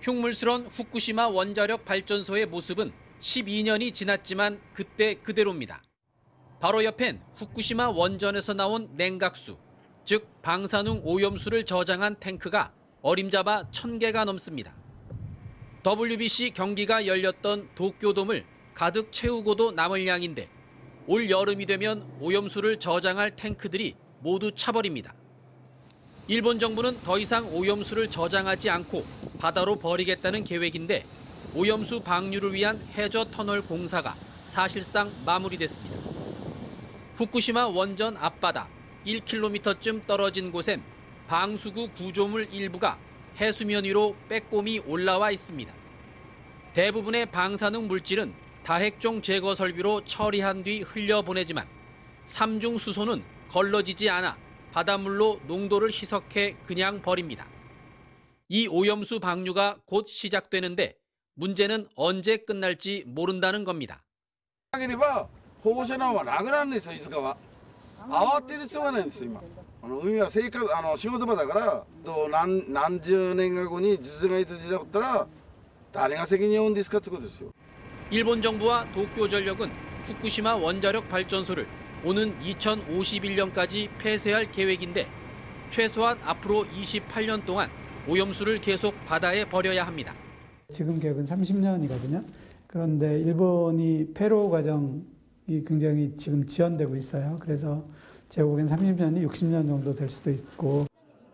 흉물스런 후쿠시마 원자력 발전소의 모습은 12년이 지났지만 그때 그대로입니다. 바로 옆엔 후쿠시마 원전에서 나온 냉각수, 즉 방사능 오염수를 저장한 탱크가 어림잡아 1000개가 넘습니다. WBC 경기가 열렸던 도쿄돔을 가득 채우고도 남을 양인데 올 여름이 되면 오염수를 저장할 탱크들이 모두 차버립니다. 일본 정부는 더 이상 오염수를 저장하지 않고 바다로 버리겠다는 계획인데 오염수 방류를 위한 해저 터널 공사가 사실상 마무리됐습니다. 후쿠시마 원전 앞바다 1km쯤 떨어진 곳엔 방수구 구조물 일부가 해수면 위로 빼꼼히 올라와 있습니다. 대부분의 방사능 물질은 다핵종 제거 설비로 처리한 뒤 흘려보내지만 삼중 수소는 걸러지지 않아 바닷물로 농도를 희석해 그냥 버립니다. 이 오염수 방류가 곧 시작되는데 문제는 언제 끝날지 모른다는 겁니다. 保護者の方はなくなるんですよ、いつかは。慌てる必要がないんですよ、今。海は生活、仕事場だから、何十年か後に実害と出たったら、誰が責任を負うんですかってことですよ。 일본 정부와 도쿄전력은 후쿠시마 원자력 발전소를 오는 2051년까지 폐쇄할 계획인데 최소한 앞으로 28년 동안 오염수를 계속 바다에 버려야 합니다. 지금 계획은 30년이거든요. 그런데 일본이 폐로 과정이 굉장히 지금 지연되고 있어요. 그래서 제가 보기엔 30년이 60년 정도 될 수도 있고.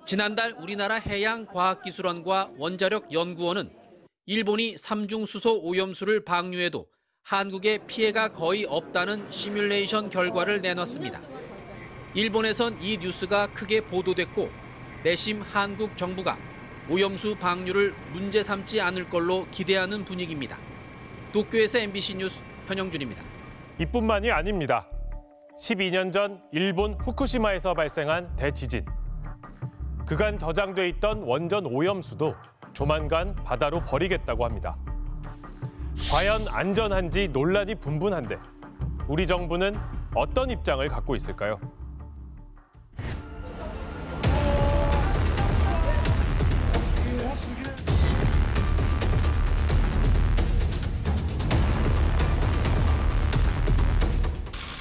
지난달 우리나라 해양과학기술원과 원자력연구원은 일본이 삼중수소 오염수를 방류해도 한국에 피해가 거의 없다는 시뮬레이션 결과를 내놨습니다. 일본에선 이 뉴스가 크게 보도됐고 내심 한국 정부가 오염수 방류를 문제 삼지 않을 걸로 기대하는 분위기입니다. 도쿄에서 MBC 뉴스 현영준입니다. 이뿐만이 아닙니다. 12년 전 일본 후쿠시마에서 발생한 대지진. 그간 저장돼 있던 원전 오염수도 조만간 바다로 버리겠다고 합니다. 과연 안전한지 논란이 분분한데 우리 정부는 어떤 입장을 갖고 있을까요?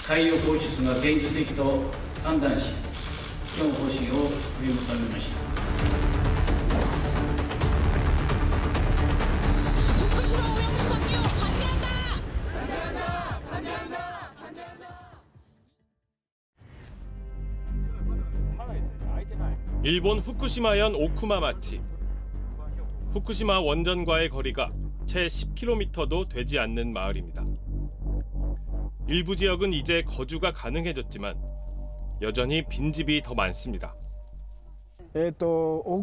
海洋放出が現実的と判断し、基本方針を取りまとめました。 일본 후쿠시마현 오쿠마마치. 후쿠시마 원전과의 거리가 채 10km도 되지 않는 마을입니다. 일부 지역은 이제 거주가 가능해졌지만 여전히 빈집이 더 많습니다. 大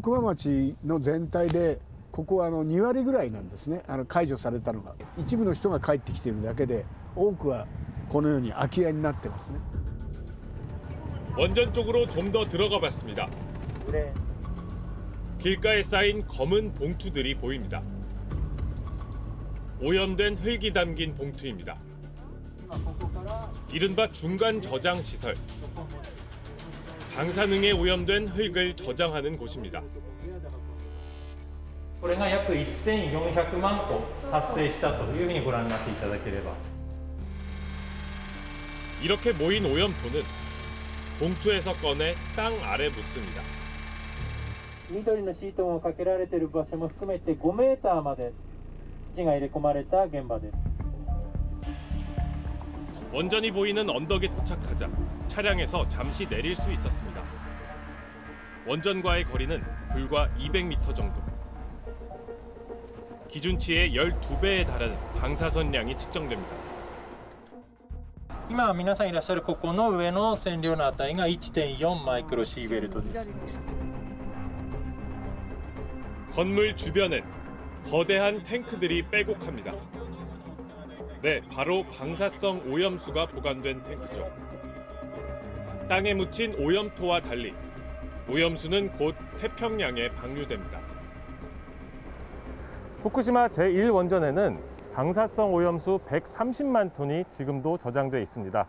熊町の全体でここは2割ぐらいなんですね。解除されたのが一部の人が帰ってきているだけで多くはこのように空き家になってますね. 원전 쪽으로 좀 더 들어가 봤습니다. 길가에 쌓인 검은 봉투들이 보입니다. 오염된 흙이 담긴 봉투입니다. 이른바 중간 저장 시설. 방사능에 오염된 흙을 저장하는 곳입니다. これが約1400万個発生したというふうにご覧になっていただければ. 이렇게 모인 오염토는 봉투에서 꺼내 땅 아래 묻습니다. 緑のシートがかけられている場所も含めて5メーターまで土が入れ込まれた現場です. 원전이 보이는 언덕에 도착하자 차량에서 잠시 내릴 수 있었습니다. 원전과의 거리는 불과 200m 정도. 기준치의 12배에 달하는 방사선량이 측정됩니다. 今皆さんいらっしゃるここの上の線量の値が 1.4 マイクロシーベルトです. 건물 주변엔 거대한 탱크들이 빼곡합니다. 네, 바로 방사성 오염수가 보관된 탱크죠. 땅에 묻힌 오염토와 달리 오염수는 곧 태평양에 방류됩니다. 후쿠시마 제1원전에는 방사성 오염수 130만 톤이 지금도 저장돼 있습니다.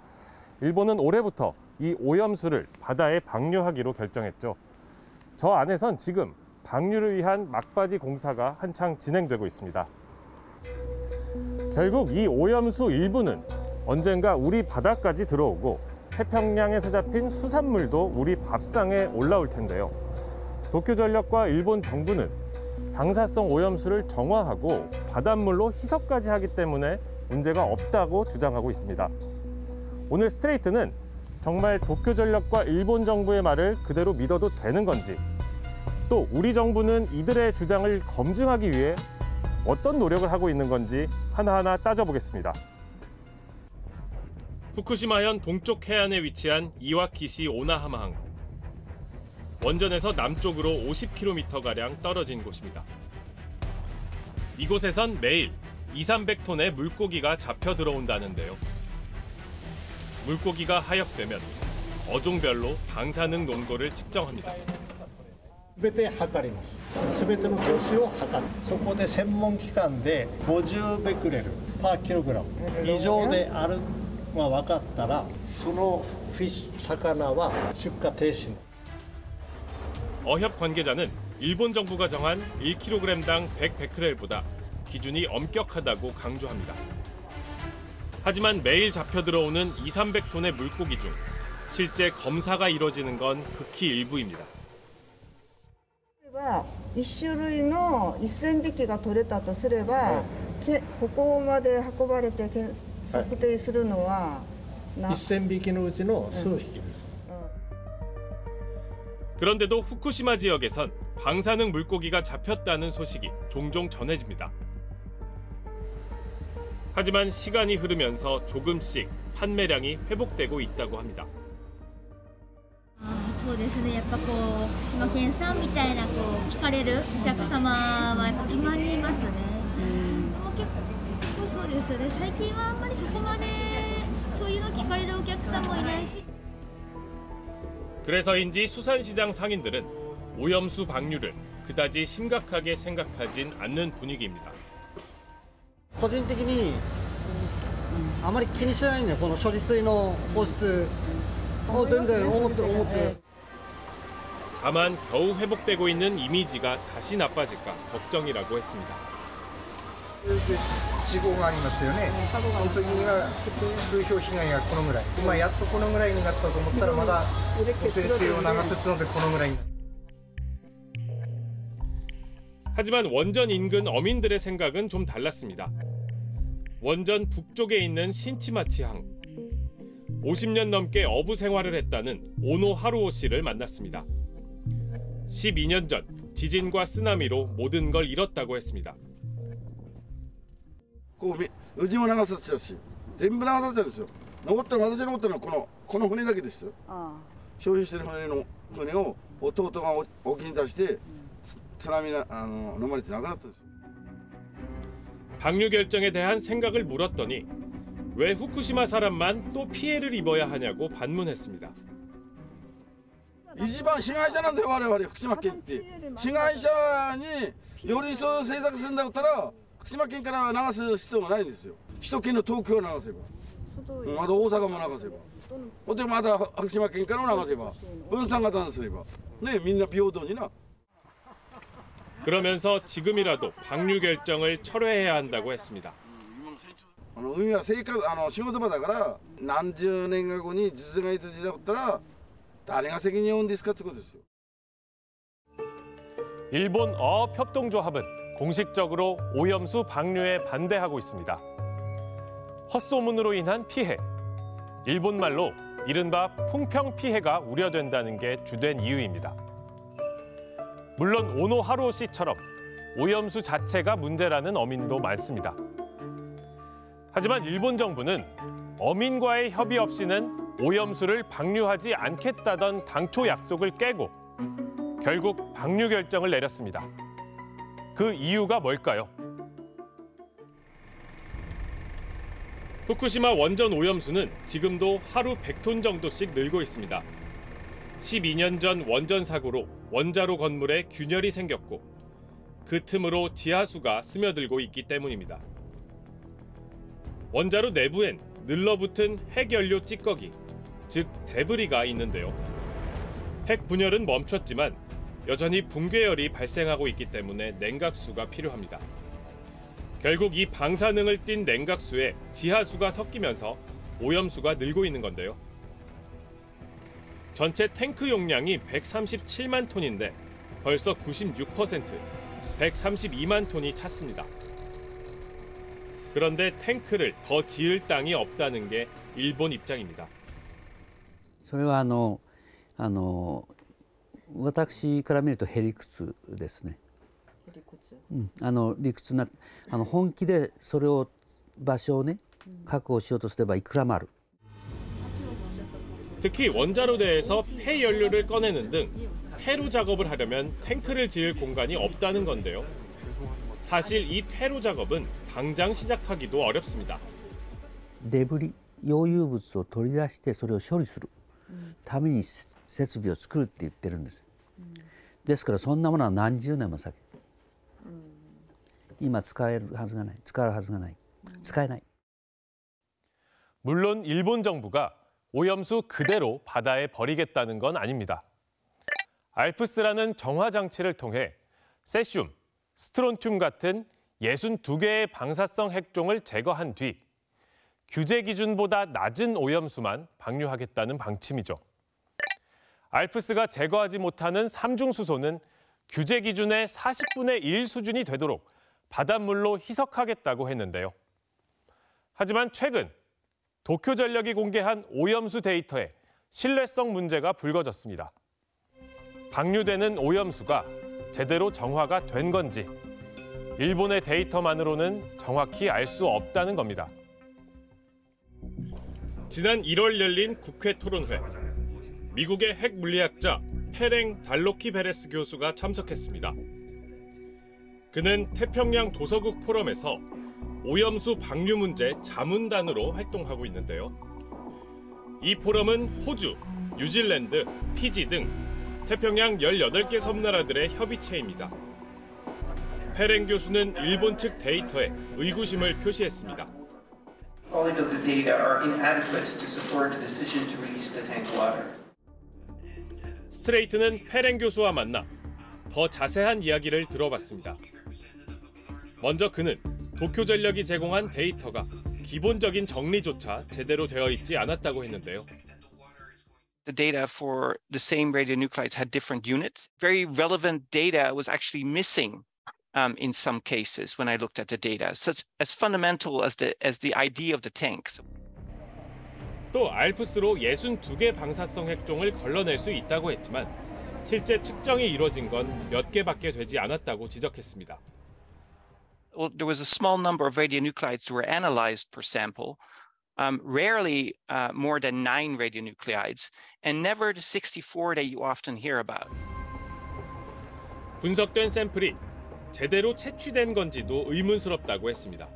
일본은 올해부터 이 오염수를 바다에 방류하기로 결정했죠. 저 안에선 지금 방류를 위한 막바지 공사가 한창 진행되고 있습니다. 결국 이 오염수 일부는 언젠가 우리 바다까지 들어오고 태평양에서 잡힌 수산물도 우리 밥상에 올라올 텐데요. 도쿄전력과 일본 정부는 방사성 오염수를 정화하고 바닷물로 희석까지 하기 때문에 문제가 없다고 주장하고 있습니다. 오늘 스트레이트는 정말 도쿄전력과 일본 정부의 말을 그대로 믿어도 되는 건지, 또 우리 정부는 이들의 주장을 검증하기 위해 어떤 노력을 하고 있는 건지 하나하나 따져보겠습니다. 후쿠시마현 동쪽 해안에 위치한 이와키시 오나하마 항. 원전에서 남쪽으로 50km가량 떨어진 곳입니다. 이곳에선 매일 200~300톤의 물고기가 잡혀 들어온다는데요. 물고기가 하역되면 어종별로 방사능 농도를 측정합니다. 全て測ります。全ての魚種を測る。そこで専門機関で50ベクレルパーキログラム以上であるのが分かったら、そのフィッシュ魚は出荷停止。 어협 관계자는 일본 정부가 정한 1kg당 100베크렐보다 기준이 엄격하다고 강조합니다. 하지만 매일 잡혀 들어오는 200~300톤의 물고기 중 실제 검사가 이뤄지는 건 극히 일부입니다. 1種類の1000匹が取れたとすれば、ここまで運ばれて測定するのは1000匹のうちの数匹です。 그런데도 후쿠시마 지역에선 방사능 물고기가 잡혔다는 소식이 종종 전해집니다. 하지만 시간이 흐르면서 조금씩 판매량이 회복되고 있다고 합니다. そうですね。やっぱこう福島県産みたいなこう聞かれるお客様はやっぱたまにいますね。でも結構そうですよね。最近はあんまりそこまでそういうの聞かれるお客さんもいないし。 그래서인지 수산시장 상인들은 오염수 방류를 그다지 심각하게 생각하진 않는 분위기입니다. 個人的にあまり気にしないんで、この処理水の放出を全然思って。 다만 겨우 회복되고 있는 이미지가 다시 나빠질까 걱정이라고 했습니다. 事故がありますよね。その時には風評被害がこのぐらい。今やっとこのぐらいになったと思ったらまだ汚染水を流すのでこのぐらいに。 하지만 원전 인근 어민들의 생각은 좀 달랐습니다. 원전 북쪽에 있는 신치마치항. 50년 넘게 어부 생활을 했다는 오노 하루오 씨를 만났습니다. 12년 전 지진과 쓰나미로 모든 걸 잃었다고 했습니다. うちも流さっちゃうし、全部流さっちゃうんですよ。私残ったのはこの船だけですよ。消費してる船を弟が沖に出して津波飲まれて亡くなったんですよ。 방류 결정에 대한 생각을 물었더니 왜 후쿠시마 사람만 또 피해를 입어야 하냐고 반문했습니다. 一番被害者なんだよ我々福島県って。被害者により一層政策するんだったら福島県から流す必要がないんですよ。首都圏の東京を流せば、また大阪も流せば、ほんでまた福島県からも流せば、分散型にすれば、ねみんな平等にな。 그러면서 지금이라도 방류 결정을 철회해야 한다고 했습니다. 海は仕事場だから何十年か後に実害と時だったら誰が責任を負うんですかってことですよ. 일본 어업협동조합은 공식적으로 오염수 방류에 반대하고 있습니다. 헛소문으로 인한 피해, 일본말로 이른바 풍평 피해가 우려된다는 게 주된 이유입니다. 물론 오노 하루오 씨처럼 오염수 자체가 문제라는 어민도 많습니다. 하지만 일본 정부는 어민과의 협의 없이는 오염수를 방류하지 않겠다던 당초 약속을 깨고 결국 방류 결정을 내렸습니다. 그 이유가 뭘까요? 후쿠시마 원전 오염수는 지금도 하루 100톤 정도씩 늘고 있습니다. 12년 전 원전 사고로 원자로 건물에 균열이 생겼고 그 틈으로 지하수가 스며들고 있기 때문입니다. 원자로 내부엔 늘러붙은 핵연료 찌꺼기, 즉 데브리가 있는데요. 핵 분열은 멈췄지만 여전히 붕괴열이 발생하고 있기 때문에 냉각수가 필요합니다. 결국 이 방사능을 띤 냉각수에 지하수가 섞이면서 오염수가 늘고 있는 건데요. 전체 탱크 용량이 137만 톤인데 벌써 96%, 132만 톤이 찼습니다. 그런데 탱크를 더 지을 땅이 없다는 게 일본 입장입니다. それは私から見るとへりくつですね。理屈な本気でそれを場所をね確保しようとすればいくらもある。 특히 원자로대에서 폐연료를 꺼내는 등 폐로 작업을 하려면 탱크를 지을 공간이 없다는 건데요. 사실 이 폐로 작업은 당장 시작하기도 어렵습니다. デブリ溶融物を取り出してそれを処理するために設備を作るって言ってるんです。ですからそんなものは何十年も先。今使えるはずがない。使えない。 물론 일본 정부가 오염수 그대로 바다에 버리겠다는 건 아닙니다. 알프스라는 정화 장치를 통해 세슘, 스트론튬 같은 62개의 방사성 핵종을 제거한 뒤 규제 기준보다 낮은 오염수만 방류하겠다는 방침이죠. 알프스가 제거하지 못하는 삼중수소는 규제 기준의 40분의 1 수준이 되도록 바닷물로 희석하겠다고 했는데요. 하지만 최근 도쿄전력이 공개한 오염수 데이터에 신뢰성 문제가 불거졌습니다. 방류되는 오염수가 제대로 정화가 된 건지 일본의 데이터만으로는 정확히 알 수 없다는 겁니다. 지난 1월 열린 국회 토론회. 미국의 핵 물리학자 페랭 달로키 베레스 교수가 참석했습니다. 그는 태평양 도서국 포럼에서 오염수 방류 문제 자문단으로 활동하고 있는데요. 이 포럼은 호주, 뉴질랜드, 피지 등 태평양 18개 섬나라들의 협의체입니다. 페랭 교수는 일본 측 데이터에 의구심을 표시했습니다. Quality of the data are inadequate to support the decision to release the tank water. 스트레이트는 페랭 교수와 만나 더 자세한 이야기를 들어봤습니다. 먼저 그는 도쿄전력이 제공한 데이터가 기본적인 정리조차 제대로 되어 있지 않았다고 했는데요. The data for the same radionuclides had different units. Very relevant data was actually missing in some cases when I looked at the data, such as fundamental as the idea of the tanks. 또 알프스로 62개 방사성 핵종을 걸러낼 수 있다고 했지만 실제 측정이 이루어진 건 몇 개밖에 되지 않았다고 지적했습니다. Well, there was a small number of radionuclides that were analyzed per sample, rarely more than 9 radionuclides, and never the 64 that you often hear about. 분석된 샘플이 제대로 채취된 건지도 의문스럽다고 했습니다.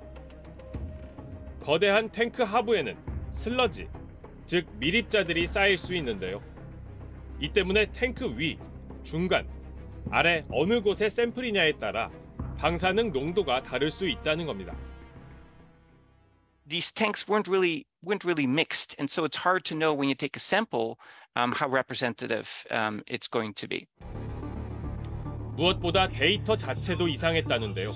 거대한 탱크 하부에는 슬러지, 즉 미립자들이 쌓일 수 있는데요. 이 때문에 탱크 위, 중간, 아래 어느 곳에 샘플이냐에 따라 방사능 농도가 다를 수 있다는 겁니다. These tanks weren't really mixed, and so it's hard to know when you take a sample how representative it's going to be. 무엇보다 데이터 자체도 이상했다는데요.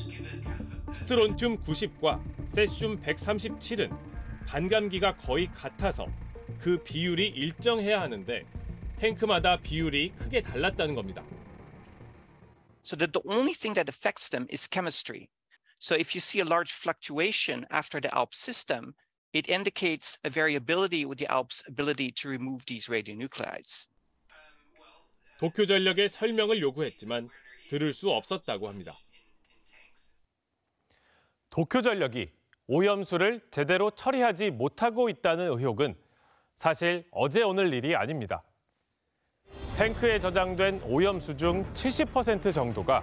스트론튬 90과 세슘 137은 반감기가 거의 같아서 그 비율이 일정해야 하는데 탱크마다 비율이 크게 달랐다는 겁니다. So that the only thing that affects them is chemistry. So if you see a large fluctuation after the ALPS system, it indicates a variability with the ALPS ability to remove these radionuclides. 도쿄전력에 설명을 요구했지만 들을 수 없었다고 합니다. 도쿄전력이 오염수를 제대로 처리하지 못하고 있다는 의혹은 사실 어제 오늘 일이 아닙니다. 탱크에 저장된 오염수 중 70% 정도가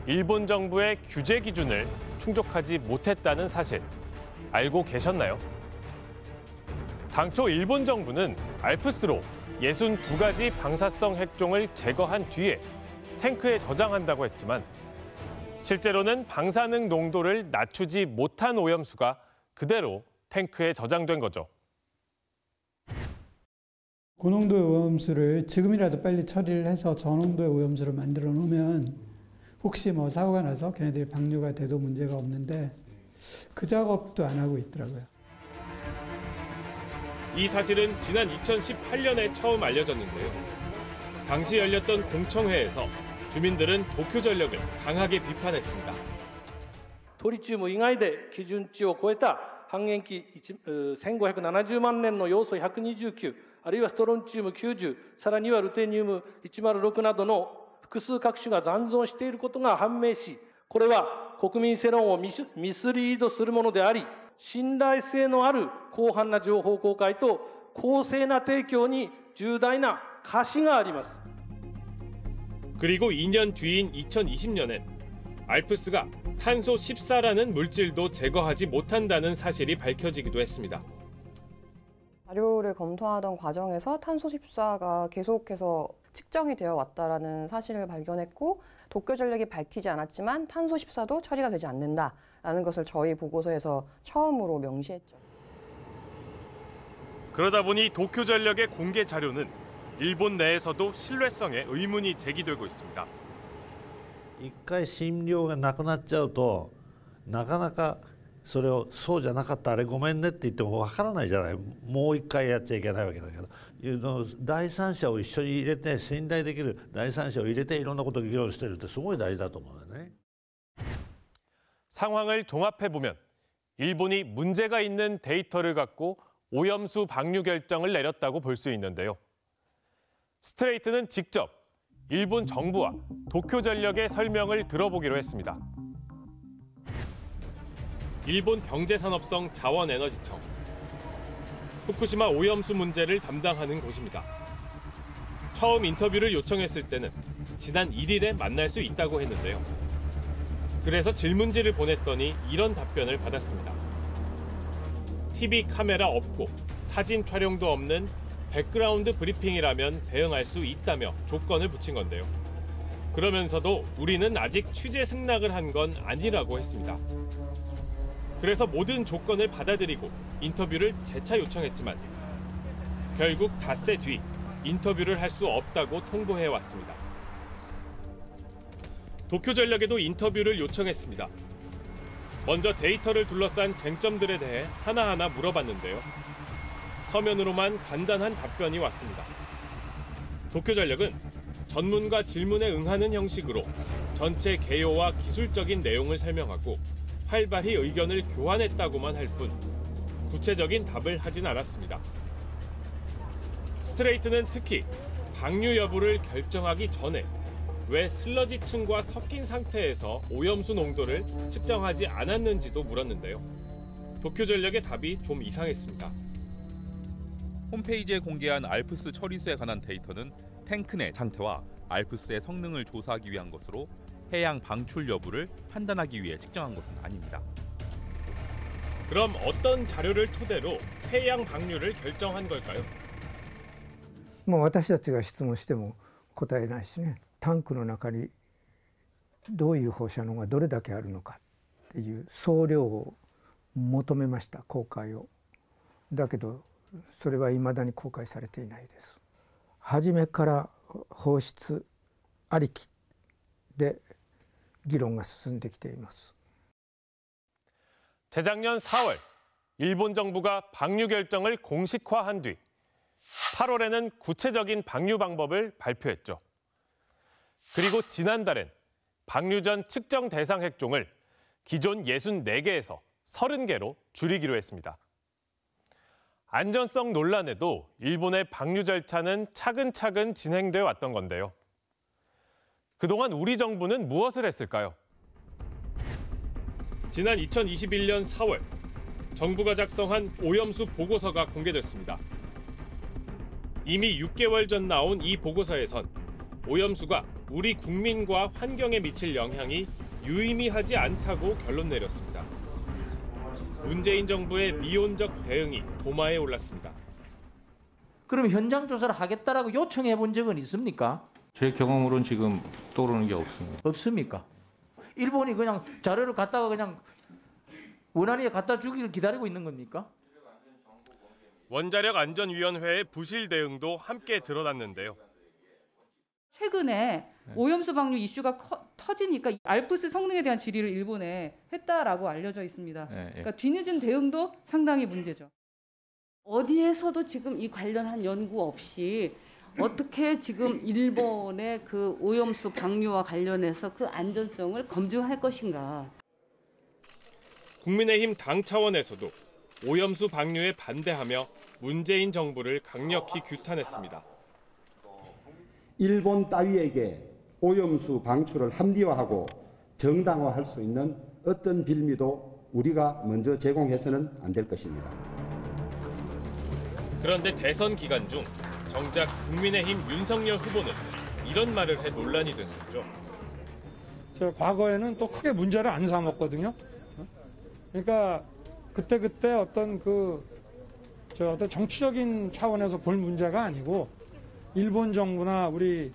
일본 정부의 규제 기준을 충족하지 못했다는 사실 알고 계셨나요? 당초 일본 정부는 알프스로 62가지 방사성 핵종을 제거한 뒤에 탱크에 저장한다고 했지만 실제로는 방사능 농도를 낮추지 못한 오염수가 그대로 탱크에 저장된 거죠. 고농도의 오염수를 지금이라도 빨리 처리를 해서 저농도의 오염수를 만들어 놓으면 혹시 뭐 사고가 나서 걔네들이 방류가 돼도 문제가 없는데 그 작업도 안 하고 있더라고요. 이 사실은 지난 2018년에 처음 알려졌는데요. 당시 열렸던 공청회에서 주민들은 도쿄전력을 강하게 비판했습니다. トリチウム以外で基準値を超えた半減期1570万年の要素129、あるいはストロンチウム90、さらにはルテニウム106などの複数各種が残存していることが判明し、これは国民世論をミスリードするものであり、信頼性のある広範な情報公開と公正な提供に重大な過失があります。 그리고 2년 뒤인 2020년엔 알프스가 탄소 14라는 물질도 제거하지 못한다는 사실이 밝혀지기도 했습니다. 자료를 검토하던 과정에서 탄소 14가 계속해서 측정이 되어 왔다라는 사실을 발견했고, 도쿄전력이 밝히지 않았지만 탄소 14도 처리가 되지 않는다라는 것을 저희 보고서에서 처음으로 명시했죠. 그러다 보니 도쿄전력의 공개 자료는 일본 내에서도 신뢰성에 의문이 제기되고 있습니다. 一回診療がなくなっちゃうとなかなかそれをそうじゃなかったあれごめんねって言ってもわからないじゃない。もう一回やっちゃいけないわけだけど、第三者を一緒に入れて信頼できる第三者を入れていろんなことを議論してるってすごい大事だと思うんだよね。 상황을 종합해보면 일본이 문제가 있는 데이터를 갖고 오염수 방류 결정을 내렸다고 볼 수 있는데요. 스트레이트는 직접 일본 정부와 도쿄전력의 설명을 들어보기로 했습니다. 일본 경제산업성 자원에너지청, 후쿠시마 오염수 문제를 담당하는 곳입니다. 처음 인터뷰를 요청했을 때는 지난 1일에 만날 수 있다고 했는데요. 그래서 질문지를 보냈더니 이런 답변을 받았습니다. TV 카메라 없고 사진 촬영도 없는 백그라운드 브리핑이라면 대응할 수 있다며 조건을 붙인 건데요. 그러면서도 우리는 아직 취재 승낙을 한 건 아니라고 했습니다. 그래서 모든 조건을 받아들이고 인터뷰를 재차 요청했지만 결국 닷새 뒤 인터뷰를 할 수 없다고 통보해왔습니다. 도쿄전력에도 인터뷰를 요청했습니다. 먼저 데이터를 둘러싼 쟁점들에 대해 하나하나 물어봤는데요. 서면으로만 간단한 답변이 왔습니다. 도쿄전력은 전문가 질문에 응하는 형식으로 전체 개요와 기술적인 내용을 설명하고 활발히 의견을 교환했다고만 할 뿐 구체적인 답을 하진 않았습니다. 스트레이트는 특히 방류 여부를 결정하기 전에 왜 슬러지층과 섞인 상태에서 오염수 농도를 측정하지 않았는지도 물었는데요. 도쿄전력의 답이 좀 이상했습니다. 홈페이지에 공개한 알프스 처리수에 관한 데이터는 탱크 내 상태와 알프스의 성능을 조사하기 위한 것으로 해양 방출 여부를 판단하기 위해 측정한 것은 아닙니다. 그럼 어떤 자료를 토대로 해양 방류를 결정한 걸까요? もう私たちが質問しても答えないしね。タンクの中にどういう放射能がどれだけあるのかっていう総量を求めました、公開を。だけどそれは未だに公開されていないです。初めから放出ありきで議論が進んできています。 재작년 4월 일본 정부가 방류 결정을 공식화한 뒤 8월에는 구체적인 방류 방법을 발표했죠. 그리고 지난달엔 방류 전 측정 대상 핵종을 기존 64개에서 30개로 줄이기로 했습니다. 안전성 논란에도 일본의 방류 절차는 차근차근 진행돼 왔던 건데요. 그동안 우리 정부는 무엇을 했을까요? 지난 2021년 4월 정부가 작성한 오염수 보고서가 공개됐습니다. 이미 6개월 전 나온 이 보고서에선 오염수가 우리 국민과 환경에 미칠 영향이 유의미하지 않다고 결론 내렸습니다. 문재인 정부의 미온적 대응이 도마에 올랐습니다. 그럼 현장 조사를 하겠다라고 요청해 본 적은 있습니까? 제 경험으로는 지금 떠오르는 게 없습니다. 없습니까? 일본이 그냥 자료를 갖다가 그냥 원안위에 갖다 주기를 기다리고 있는 겁니까? 원자력안전위원회의 부실 대응도 함께 드러났는데요. 최근에 오염수 방류 이슈가 터지니까 알프스 성능에 대한 질의를 일본에 했다라고 알려져 있습니다. 그러니까 뒤늦은 대응도 상당히 문제죠. 어디에서도 지금 이 관련한 연구 없이 어떻게 지금 일본의 그 오염수 방류와 관련해서 그 안전성을 검증할 것인가. 국민의힘 당 차원에서도 오염수 방류에 반대하며 문재인 정부를 강력히 규탄했습니다. 일본 따위에게 오염수 방출을 합리화하고 정당화할 수 있는 어떤 빌미도 우리가 먼저 제공해서는 안 될 것입니다. 그런데 대선 기간 중 정작 국민의힘 윤석열 후보는 이런 말을 해 논란이 됐었죠. 저 과거에는 또 크게 문제를 안 삼았거든요. 그러니까 그때 어떤 어떤 정치적인 차원에서 볼 문제가 아니고 일본 정부나 우리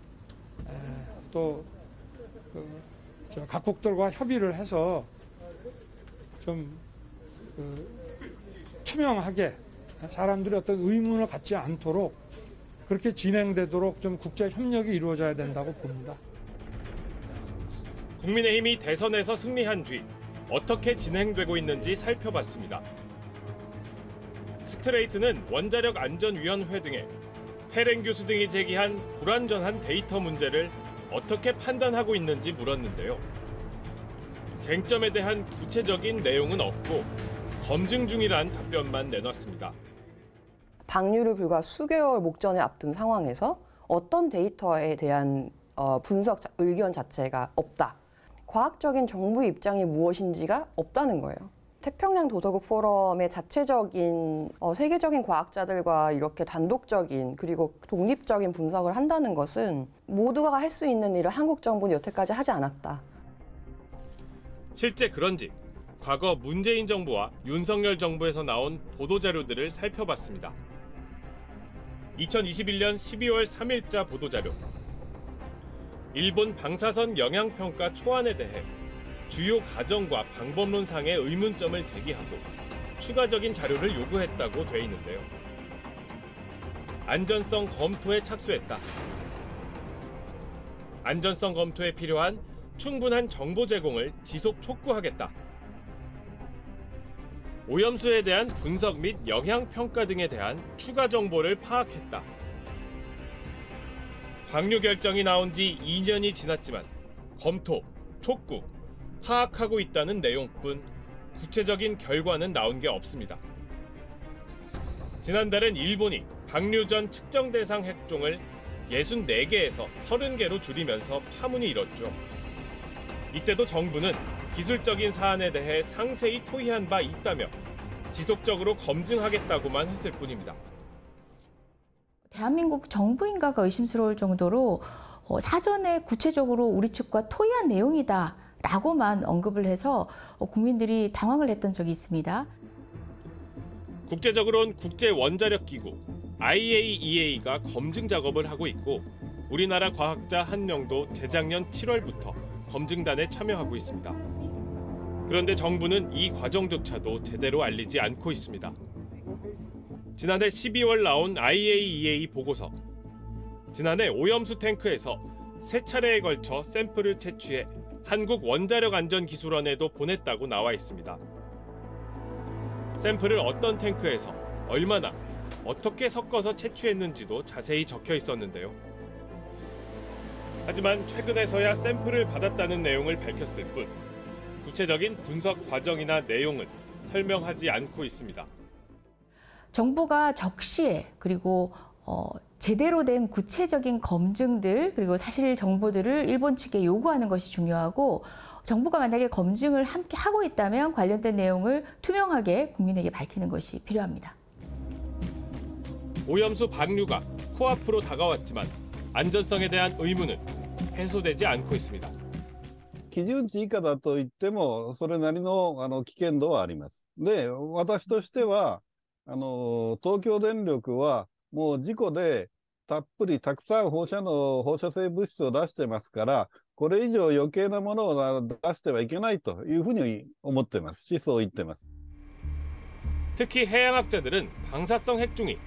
또 각국들과 협의를 해서 좀 투명하게 사람들이 어떤 의문을 갖지 않도록 그렇게 진행되도록 좀 국제 협력이 이루어져야 된다고 봅니다. 국민의힘이 대선에서 승리한 뒤 어떻게 진행되고 있는지 살펴봤습니다. 스트레이트는 원자력안전위원회 등에 해랭 교수 등이 제기한 불완전한 데이터 문제를 어떻게 판단하고 있는지 물었는데요. 쟁점에 대한 구체적인 내용은 없고 검증 중이란 답변만 내놨습니다. 방류를 불과 수개월 목전에 앞둔 상황에서 어떤 데이터에 대한 분석 의견 자체가 없다. 과학적인 정부 입장이 무엇인지가 없다는 거예요. 태평양 도서국 포럼의 자체적인 세계적인 과학자들과 이렇게 단독적인 그리고 독립적인 분석을 한다는 것은 모두가 할 수 있는 일을 한국 정부는 여태까지 하지 않았다. 실제 그런지 과거 문재인 정부와 윤석열 정부에서 나온 보도자료들을 살펴봤습니다. 2021년 12월 3일자 보도자료. 일본 방사선 영향평가 초안에 대해 주요 가정과 방법론상의 의문점을 제기하고 추가적인 자료를 요구했다고 돼 있는데요. 안전성 검토에 착수했다. 안전성 검토에 필요한 충분한 정보 제공을 지속 촉구하겠다. 오염수에 대한 분석 및 영향평가 등에 대한 추가 정보를 파악했다. 방류 결정이 나온 지 2년이 지났지만 검토, 촉구, 파악하고 있다는 내용뿐 구체적인 결과는 나온 게 없습니다. 지난달엔 일본이 방류 전 측정 대상 핵종을 64개에서 30개로 줄이면서 파문이 일었죠. 이때도 정부는 기술적인 사안에 대해 상세히 토의한 바 있다며 지속적으로 검증하겠다고만 했을 뿐입니다. 대한민국 정부인가가 의심스러울 정도로 사전에 구체적으로 우리 측과 토의한 내용이다라고만 언급을 해서 국민들이 당황을 했던 적이 있습니다. 국제적으로는 국제원자력기구 IAEA가 검증 작업을 하고 있고 우리나라 과학자 한 명도 재작년 7월부터 검증단에 참여하고 있습니다. 그런데 정부는 이 과정조차도 제대로 알리지 않고 있습니다. 지난해 12월 나온 IAEA 보고서. 지난해 오염수 탱크에서 3차례에 걸쳐 샘플을 채취해 한국원자력안전기술원에도 보냈다고 나와 있습니다. 샘플을 어떤 탱크에서 얼마나 어떻게 섞어서 채취했는지도 자세히 적혀 있었는데요. 하지만 최근에서야 샘플을 받았다는 내용을 밝혔을 뿐 구체적인 분석 과정이나 내용은 설명하지 않고 있습니다. 정부가 적시에 그리고 제대로 된 구체적인 검증들 그리고 사실 정보들을 일본 측에 요구하는 것이 중요하고 정부가 만약에 검증을 함께 하고 있다면 관련된 내용을 투명하게 국민에게 밝히는 것이 필요합니다. 오염수 방류가 코앞으로 다가왔지만 안전성에 대한 의문은 해소되지 않고 있습니다. 基準値以下だといってもそれなりの危険度はあります。で、私としては東京電力はもう事故でたっぷりたくさん放射性物質を出してますから、これ以上余計なものを出してはいけないというふうに思ってますし、そう言ってます。 특히 해양학자들은 방사성 핵종이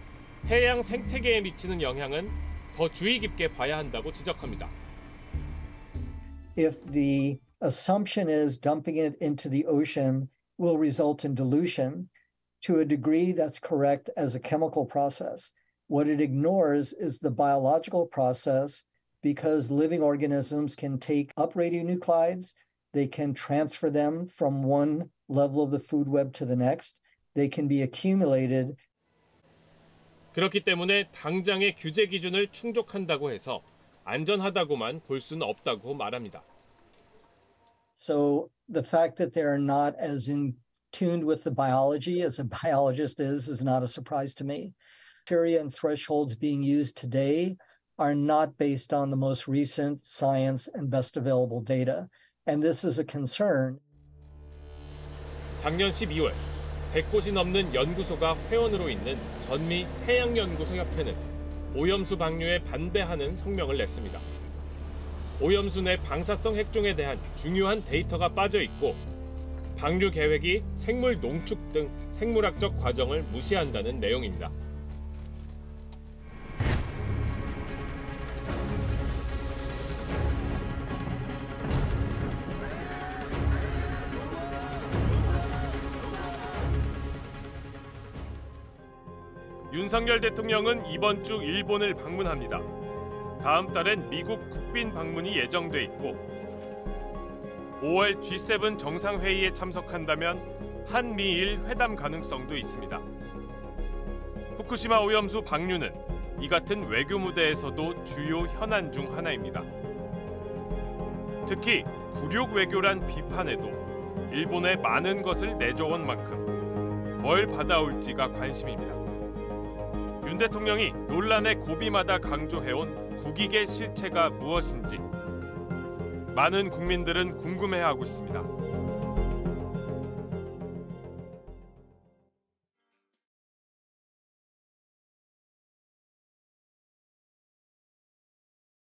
해양 생태계에 미치는 영향은 더 주의 깊게 봐야 한다고 지적합니다. If the assumption is dumping it into the ocean will result in dilution, to a degree that's correct as a chemical process. What it ignores is the biological process because living organisms can take up radionuclides, they can transfer them from one level of the food web to the next, they can be accumulated. 그렇기 때문에 당장의 규제 기준을 충족한다고 해서 안전하다고만 볼 수는 없다고 말합니다. So the fact that they're not as in tuned with the biology as a biologist is not a surprise to me. Criteria and thresholds being used today are not based on the most recent science and best available data. And this is a concern. 작년 12월 100곳이 넘는 연구소가 회원으로 있는 전미 해양연구소협회는 오염수 방류에 반대하는 성명을 냈습니다. 오염수 내 방사성 핵종에 대한 중요한 데이터가 빠져 있고 방류 계획이 생물 농축 등 생물학적 과정을 무시한다는 내용입니다. 윤석열 대통령은 이번 주 일본을 방문합니다. 다음 달엔 미국 국빈 방문이 예정돼 있고 5월 G7 정상회의에 참석한다면 한미일 회담 가능성도 있습니다. 후쿠시마 오염수 방류는 이 같은 외교 무대에서도 주요 현안 중 하나입니다. 특히 굴욕 외교란 비판에도 일본에 많은 것을 내줘온 만큼 뭘 받아올지가 관심입니다. 윤 대통령이 논란의 고비마다 강조해온 국익의 실체가 무엇인지 많은 국민들은 궁금해하고 있습니다.